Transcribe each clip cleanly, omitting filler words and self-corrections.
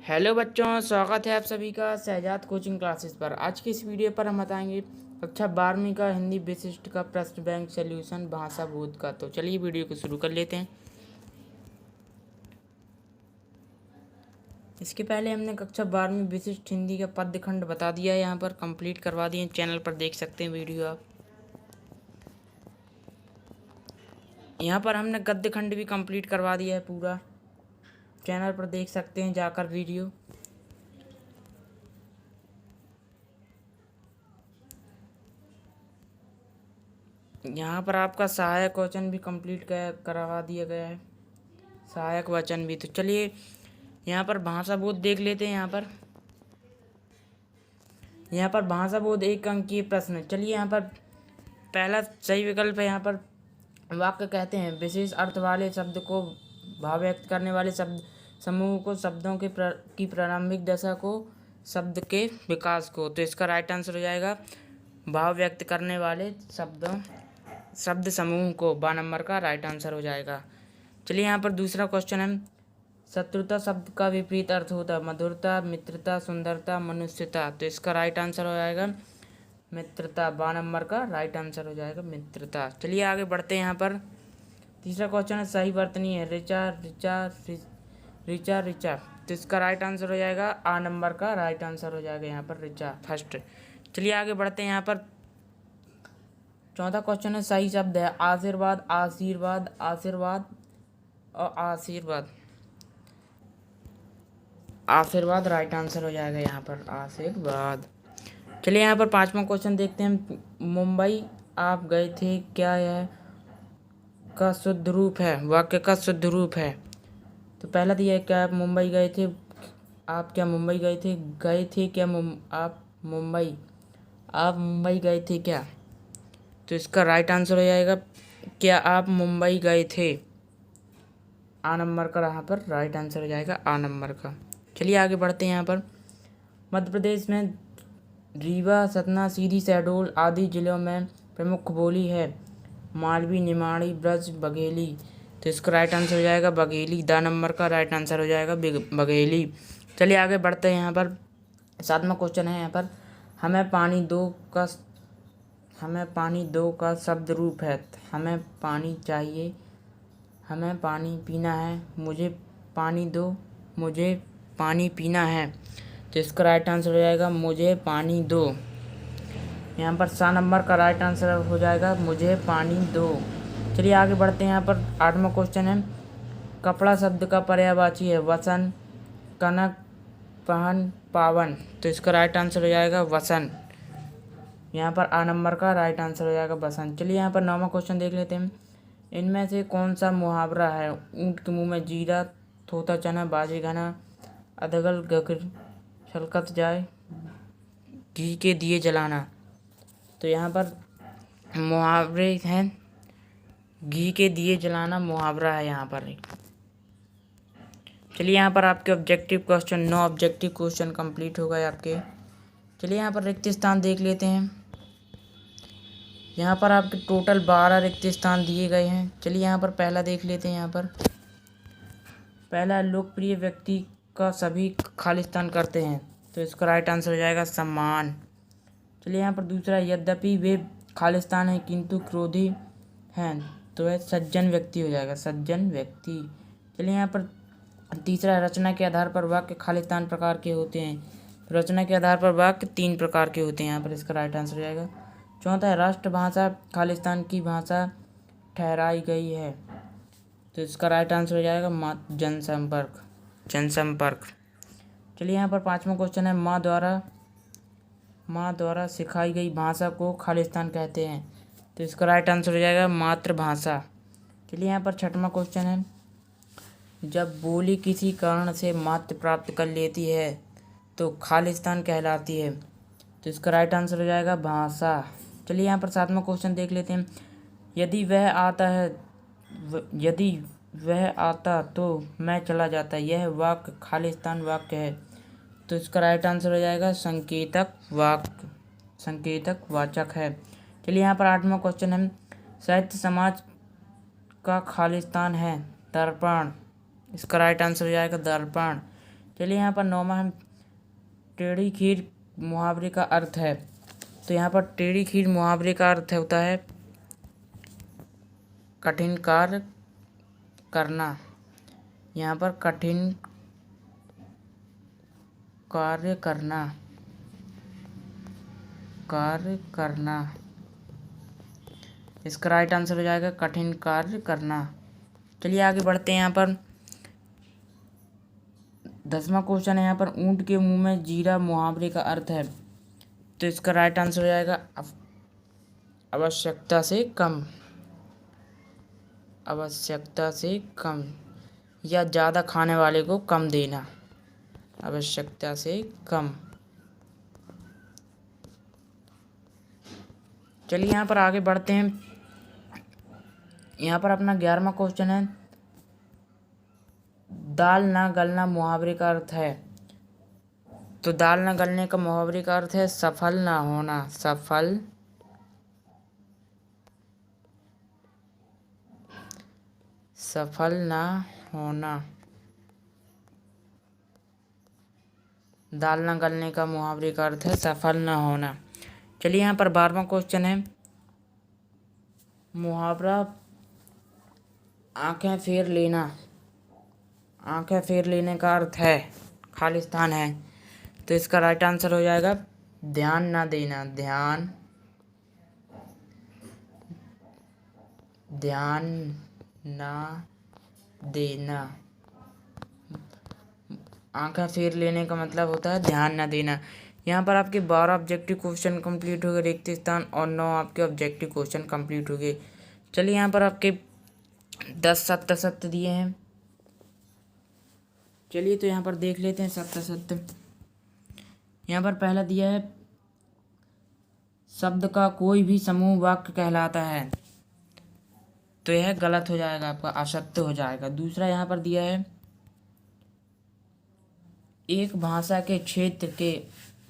Hello बच्चों, स्वागत है आप सभी का शहजाद कोचिंग क्लासेस पर। आज की इस वीडियो पर हम बताएंगे कक्षा 12वीं का हिंदी विशिष्ट का प्रश्न बैंक सॉल्यूशन भाषा बोध का। तो चलिए वीडियो को शुरू कर लेते हैं। इसके पहले हमने कक्षा 12वीं विशिष्ट हिंदी का पद्य खंड बता दिया है, यहाँ पर कंप्लीट करवा दिए। चैनल पर देख सकते हैं वीडियो आप। यहाँ पर हमने गद्य खंड भी कंप्लीट करवा दिया है पूरा, चैनल पर देख सकते हैं जाकर वीडियो। यहाँ पर आपका सहायक वचन भी कंप्लीट करवा दिया गया है, सहायक वचन भी। तो चलिए यहाँ पर भाषा बोध देख लेते हैं। यहाँ पर भाषा बोध 1 अंकीय प्रश्न। चलिए यहाँ पर पहला सही विकल्प है। यहाँ पर वाक्य कहते हैं विशेष अर्थ वाले शब्द को भाव व्यक्त करने वाले शब्द समूह को, शब्दों के की प्रारंभिक दशा को, शब्द के विकास को। तो इसका राइट आंसर हो जाएगा भाव व्यक्त करने वाले शब्द समूह को। 12 नंबर का राइट आंसर हो जाएगा। चलिए यहाँ पर दूसरा क्वेश्चन है। शत्रुता शब्द का विपरीत अर्थ होता है मधुरता, मित्रता, सुंदरता, मनुष्यता। तो इसका राइट आंसर हो जाएगा मित्रता। 12 नंबर का राइट आंसर हो जाएगा मित्रता। चलिए आगे बढ़ते हैं। यहाँ पर तीसरा क्वेश्चन है सही वर्तनी है ऋचा, ऋचा, ऋचा, ऋचा। तो इसका राइट आंसर हो जाएगा आ नंबर का राइट आंसर हो जाएगा यहाँ पर ऋचा फर्स्ट। चलिए आगे बढ़ते हैं। यहाँ पर चौथा क्वेश्चन है सही शब्द है आशीर्वाद, आशीर्वाद, आशीर्वाद और आशीर्वाद। आशीर्वाद राइट आंसर हो जाएगा यहाँ पर आशीर्वाद। चलिए यहाँ पर पांचवा क्वेश्चन देखते हैं। मुंबई आप गए थे, क्या यह का शुद्ध रूप है, वाक्य का शुद्ध रूप है। तो पहला दिया है क्या आप मुंबई गए थे, आप क्या मुंबई गए थे, गए थे क्या आप मुंबई गए थे क्या। तो इसका राइट आंसर हो जाएगा क्या आप मुंबई गए थे। आ नंबर का यहाँ पर राइट आंसर हो जाएगा आ नंबर का। चलिए आगे बढ़ते हैं। यहाँ पर मध्य प्रदेश में रीवा, सतना, सीधी, शहडोल आदि जिलों में प्रमुख बोली है मालवी, निमाड़ी, ब्रज, बघेली। तो इसका राइट आंसर हो जाएगा बघेली। 10 नंबर का राइट आंसर हो जाएगा बघेली। चलिए आगे बढ़ते हैं। यहाँ पर सातवां क्वेश्चन है। यहाँ पर हमें पानी दो का शब्द रूप है हमें पानी चाहिए, हमें पानी पीना है, मुझे पानी दो, मुझे पानी पीना है। तो इसका राइट आंसर हो जाएगा मुझे पानी दो। यहाँ पर 7 नंबर का राइट आंसर हो जाएगा मुझे पानी दो। चलिए आगे बढ़ते हैं। यहाँ पर 8वां क्वेश्चन है कपड़ा शब्द का पर्यायवाची है वसन, कनक, पहन, पावन। तो इसका राइट आंसर हो जाएगा वसन। यहाँ पर आ नंबर का राइट आंसर हो जाएगा वसन। चलिए यहाँ पर 9वां क्वेश्चन देख लेते हैं। इनमें से कौन सा मुहावरा है ऊँट के मुंह में जीरा, थोथा चना, बाजे घना, अधगल गगर छलकत जाए, घी के दिए जलाना। तो यहाँ पर मुहावरे हैं घी के दिए जलाना मुहावरा है यहाँ पर। चलिए यहाँ पर आपके objective question 9 objective question complete हो गए आपके। चलिए यहाँ पर रिक्त स्थान देख लेते हैं। यहाँ पर आपके टोटल 12 रिक्त स्थान दिए गए हैं। चलिए यहाँ पर पहला देख लेते हैं। यहाँ पर पहला लोकप्रिय व्यक्ति का सभी खालिस्तान करते हैं। तो इसका राइट आंसर हो जाएगा सम्मान। चलिए यहाँ पर दूसरा यद्यपि वे खालिस्तान हैं किंतु क्रोधी हैं, तो वह सज्जन व्यक्ति हो जाएगा सज्जन व्यक्ति। चलिए यहाँ पर तीसरा रचना के आधार पर वाक्य खालिस्तान प्रकार के होते हैं। रचना के आधार पर वाक्य 3 प्रकार के होते हैं। यहाँ पर इसका राइट आंसर हो जाएगा। चौथा है राष्ट्रभाषा खालिस्तान की भाषा ठहराई गई है। तो इसका राइट आंसर हो जाएगा जनसंपर्क। चलिए यहाँ पर 5वां क्वेश्चन है माँ द्वारा सिखाई गई भाषा को खालिस्तान कहते हैं। तो इसका राइट आंसर हो जाएगा मातृभाषा। चलिए यहाँ पर 6वां क्वेश्चन है जब बोली किसी कारण से मातृ प्राप्त कर लेती है तो खालिस्तान कहलाती है। तो इसका राइट आंसर हो जाएगा भाषा। चलिए यहाँ पर 7वां क्वेश्चन देख लेते हैं। यदि वह आता तो मैं चला जाता, यह वाक्य खालिस्तान वाक्य है। तो इसका राइट आंसर हो जाएगा संकेतक वाचक है। चलिए यहाँ पर 8वां क्वेश्चन है साहित्य समाज का खालिस्तान है दर्पण। इसका राइट आंसर हो जाएगा दर्पण। चलिए यहाँ पर 9वां है टेढ़ी खीर मुहावरे का अर्थ है। तो यहाँ पर टेढ़ी खीर मुहावरे का अर्थ होता है कठिन कार्य करना। यहाँ पर कठिन कार्य करना इसका राइट आंसर हो जाएगा कठिन कार्य करना। चलिए आगे बढ़ते हैं। यहाँ पर 10वां क्वेश्चन है। यहाँ पर ऊंट के मुंह में जीरा मुहावरे का अर्थ है। तो इसका राइट आंसर हो जाएगा आवश्यकता से कम या ज़्यादा खाने वाले को कम देना। आवश्यकता से कम। चलिए यहाँ पर आगे बढ़ते हैं। यहाँ पर अपना 11वां क्वेश्चन है दाल ना गलना मुहावरे का अर्थ है। तो दाल ना गलने का मुहावरे का अर्थ है सफल ना होना। सफल ना होना। दाल ना गलने का मुहावरे का अर्थ है सफल ना होना। चलिए यहाँ पर 12वां क्वेश्चन है मुहावरा आंखें फेर लेना। आंखें फेर लेने का अर्थ है खालिस्तान है। तो इसका राइट आंसर हो जाएगा ध्यान ना देना। ध्यान ना देना। आंखें फेर लेने का मतलब होता है ध्यान ना देना। यहाँ पर आपके 12 ऑब्जेक्टिव क्वेश्चन कंप्लीट हो गए रिक्त स्थान और 9 आपके ऑब्जेक्टिव क्वेश्चन कंप्लीट हो गए। चलिए यहाँ पर आपके 10 सत्य सत्य दिए हैं। चलिए तो यहाँ पर देख लेते हैं सत्य सत्य। यहाँ पर पहला दिया है शब्द का कोई भी समूह वाक्य कहलाता है। तो यह गलत हो जाएगा, आपका असत्य हो जाएगा। दूसरा यहाँ पर दिया है एक भाषा के क्षेत्र के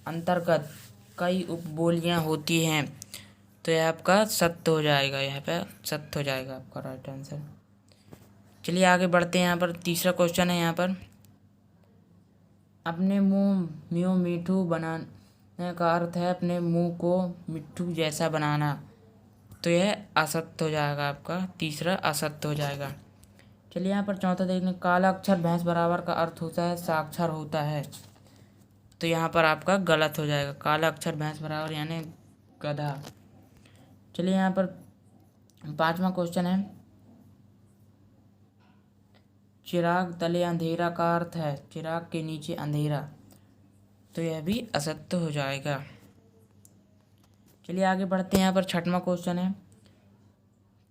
अंतर्गत कई उपबोलियां होती हैं। तो यह आपका सत्य हो जाएगा। यहाँ पे सत्य हो जाएगा आपका राइट आंसर। चलिए आगे बढ़ते हैं। यहाँ पर तीसरा क्वेश्चन है। यहाँ पर अपने मुंह म्यों मीठू बनाने का अर्थ है अपने मुंह को मिट्टू जैसा बनाना। तो यह असत्य हो जाएगा आपका। तीसरा असत्य हो जाएगा। चलिए यहाँ पर चौथा देख लें काला अक्षर भैंस बराबर का अर्थ होता है साक्षर होता है। तो यहाँ पर आपका गलत हो जाएगा। काला अक्षर भैंस बराबर यानी गधा। चलिए यहाँ पर 5वां क्वेश्चन है चिराग तले अंधेरा का अर्थ है चिराग के नीचे अंधेरा। तो यह भी असत्य हो जाएगा। चलिए आगे बढ़ते हैं। यहाँ पर 6वां क्वेश्चन है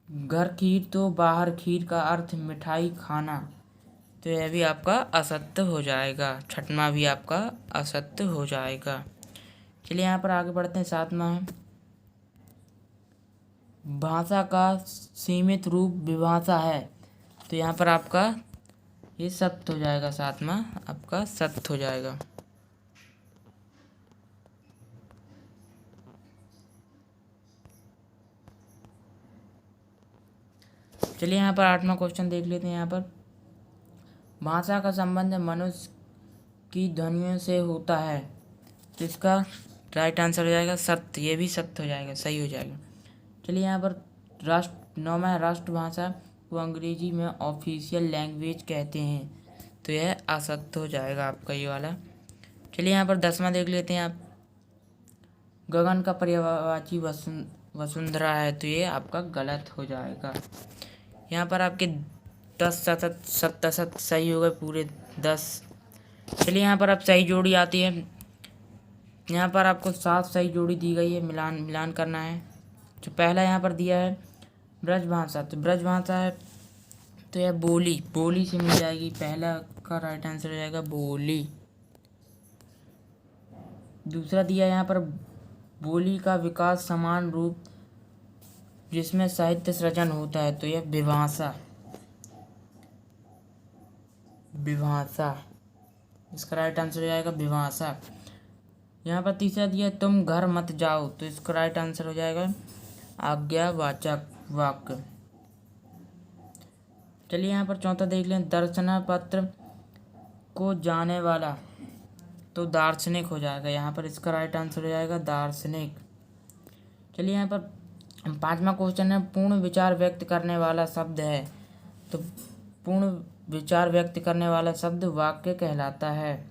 घर खीर तो बाहर खीर का अर्थ मिठाई खाना। तो यह भी आपका असत्य हो जाएगा। 6वां भी आपका असत्य हो जाएगा। चलिए यहाँ पर आगे बढ़ते हैं। 7वां है भाषा का सीमित रूप विभाषा है। तो यहाँ पर आपका ये सत्य हो जाएगा। 7वां आपका सत्य हो जाएगा। चलिए यहाँ पर 8वां क्वेश्चन देख लेते हैं। यहाँ पर भाषा का संबंध मनुष्य की ध्वनियों से होता है। तो इसका राइट आंसर हो जाएगा सत्य। ये भी सत्य हो जाएगा, सही हो जाएगा। चलिए यहाँ पर 9वां राष्ट्रभाषा को अंग्रेजी में ऑफिशियल लैंग्वेज कहते हैं। तो यह असत्य हो जाएगा आपका ये वाला। चलिए यहाँ पर 10वां देख लेते हैं। आप गगन का पर्यायवाची वसुंधरा है। तो ये आपका गलत हो जाएगा। यहाँ पर आपके 10 सत्य सही हो गए पूरे 10। चलिए यहाँ पर अब सही जोड़ी आती है। यहाँ पर आपको 7 सही जोड़ी दी गई है। मिलान करना है। जो पहला यहाँ पर दिया है ब्रजभाषा। तो ब्रजभाषा है तो यह बोली से मिल जाएगी। पहला का राइट आंसर हो जाएगा बोली। दूसरा दिया यहाँ पर बोली का विकास समान रूप जिसमें साहित्य सृजन होता है। तो यह विभाषा इसका राइट आंसर हो जाएगा विभाषा। यहाँ पर तीसरा दिया तुम घर मत जाओ। तो इसका राइट आंसर हो जाएगा आज्ञावाचक वाक्य। चलिए यहाँ पर चौथा देख लें दर्शना पत्र को जाने वाला, तो दार्शनिक हो जाएगा। यहाँ पर इसका राइट आंसर हो जाएगा दार्शनिक। चलिए यहाँ पर 5वां क्वेश्चन है, पूर्ण विचार व्यक्त करने वाला शब्द है। तो पूर्ण विचार व्यक्त करने वाला शब्द वाक्य कहलाता है।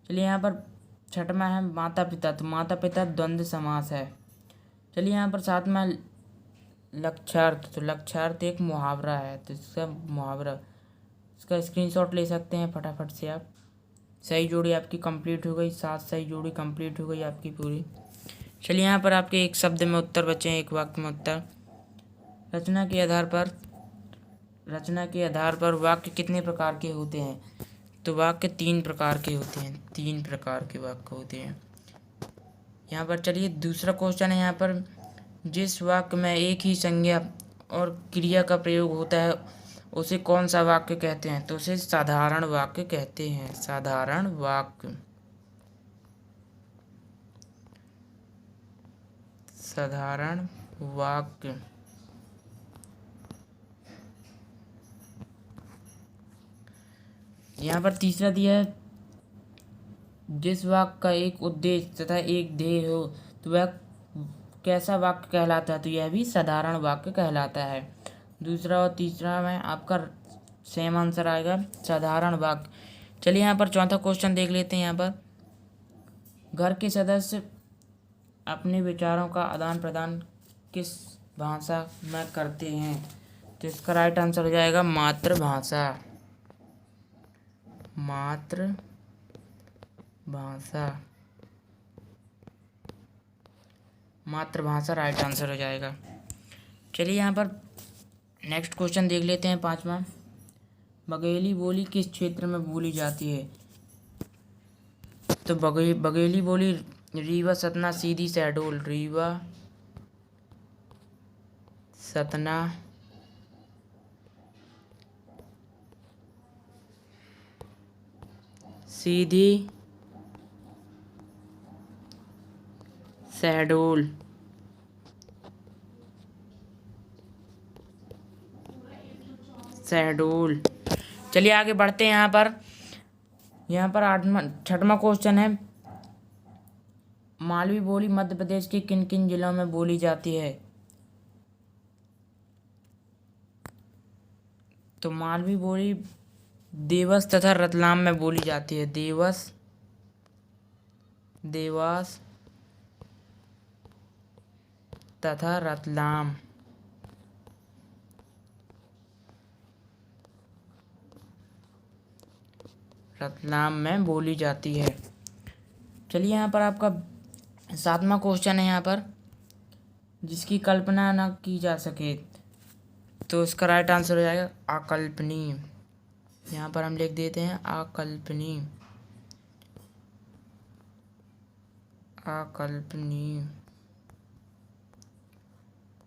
चलिए यहाँ पर 6वां है, माता पिता। तो माता पिता द्वंद्व समास है। चलिए यहाँ पर 7वां लक्ष्यार्थ। तो लक्ष्यार्थ एक मुहावरा है, तो इसका मुहावरा, इसका स्क्रीनशॉट ले सकते हैं फटाफट से आप। सही जोड़ी आपकी कंप्लीट हो गई, 7 सही जोड़ी कंप्लीट हो गई आपकी पूरी। चलिए यहाँ पर आपके एक शब्द में उत्तर बचे हैं, एक वाक्य में उत्तर। रचना के आधार पर वाक्य कितने प्रकार के होते हैं? तो वाक्य 3 प्रकार के होते हैं, 3 प्रकार के वाक्य होते हैं। यहाँ पर चलिए दूसरा क्वेश्चन है, यहाँ पर जिस वाक्य में एक ही संज्ञा और क्रिया का प्रयोग होता है उसे कौन सा वाक्य कहते हैं? तो उसे साधारण वाक्य कहते हैं, साधारण वाक्य, साधारण वाक्य। यहाँ पर तीसरा दिया है, जिस वाक्य का एक उद्देश्य तथा एक ध्येय हो तो वह कैसा वाक्य कहलाता है? तो यह भी साधारण वाक्य कहलाता है। दूसरा और तीसरा में आपका सेम आंसर आएगा, साधारण वाक्य। चलिए यहाँ पर चौथा क्वेश्चन देख लेते हैं। यहाँ पर घर के सदस्य अपने विचारों का आदान प्रदान किस भाषा में करते हैं? तो इसका राइट आंसर हो जाएगा मातृभाषा, मातृभाषा राइट आंसर हो जाएगा। चलिए यहाँ पर नेक्स्ट क्वेश्चन देख लेते हैं 5वां। बघेली बोली किस क्षेत्र में बोली जाती है? तो बघेली बोली रीवा, सतना, सीधी, शहडोल। रीवा, सतना, सीधी, शहडोल। चलिए आगे बढ़ते हैं। यहाँ पर 6वां क्वेश्चन है, मालवी बोली मध्य प्रदेश के किन किन जिलों में बोली जाती है? तो मालवी बोली देवास तथा रतलाम में बोली जाती है। देवास तथा रतलाम में बोली जाती है। चलिए यहाँ पर आपका 7वां क्वेश्चन है, यहाँ पर जिसकी कल्पना न की जा सके, तो इसका राइट आंसर हो जाएगा अकल्पनीय। यहाँ पर हम लिख देते हैं अकल्पनीय,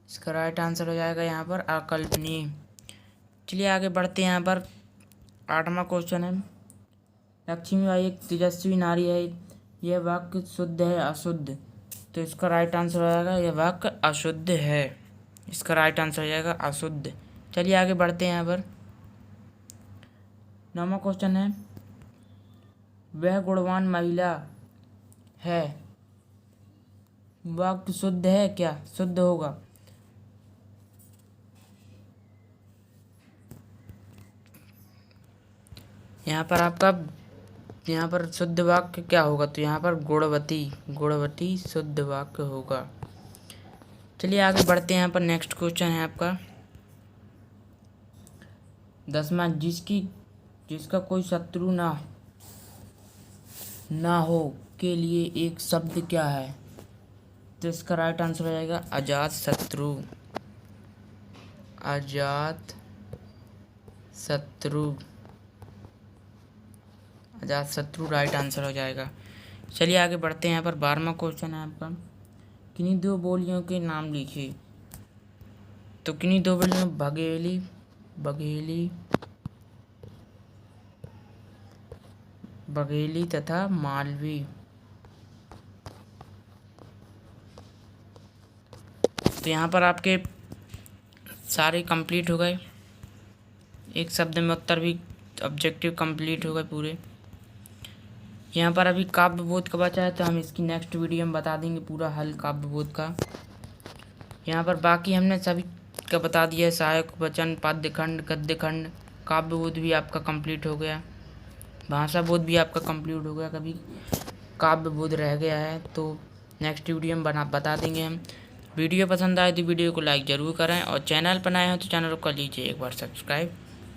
इसका राइट आंसर हो जाएगा यहाँ पर अकल्पनीय। चलिए आगे बढ़ते हैं। यहाँ पर 8वां क्वेश्चन है, लक्ष्मीबाई एक तेजस्वी नारी है, यह वाक्य शुद्ध है अशुद्ध? तो इसका राइट आंसर हो जाएगा यह वाक्य अशुद्ध है, इसका राइट आंसर हो जाएगा अशुद्ध। चलिए आगे बढ़ते हैं। यहाँ पर 9वां क्वेश्चन है, वह गुणवान महिला है, वाक्य शुद्ध है क्या? शुद्ध होगा। यहाँ पर शुद्ध वाक्य क्या होगा? तो यहाँ पर गुणवती शुद्ध वाक्य होगा। चलिए आगे बढ़ते हैं। यहाँ पर नेक्स्ट क्वेश्चन है आपका 10वां, जिसका कोई शत्रु ना हो के लिए एक शब्द क्या है? तो इसका राइट आंसर हो जाएगा अजात शत्रु राइट आंसर हो जाएगा। चलिए आगे बढ़ते हैं। यहाँ पर 12वां क्वेश्चन है आपका, किन्हीं 2 बोलियों के नाम लिखिए। तो किन्हीं 2 बोलियों, बघेली तथा मालवी। तो यहाँ पर आपके सारे कंप्लीट हो गए, एक शब्द में उत्तर भी ऑब्जेक्टिव कंप्लीट हो गए पूरे। यहाँ पर अभी काव्य बोध का बचा है, तो हम इसकी नेक्स्ट वीडियो में बता देंगे पूरा हल काव्य बोध का। यहाँ पर बाकी हमने सभी का बता दिया है, सहायक वचन, पद्यखंड, गद्यखंड। काव्य बोध भी आपका कंप्लीट हो गया, भाषा बोध भी आपका कंप्लीट हो गया, कभी काव्य बोध रह गया है तो नेक्स्ट वीडियो में बता देंगे हम। वीडियो पसंद आए तो वीडियो को लाइक ज़रूर करें और चैनल पर नए हो तो चैनल को कर लीजिए एक बार सब्सक्राइब।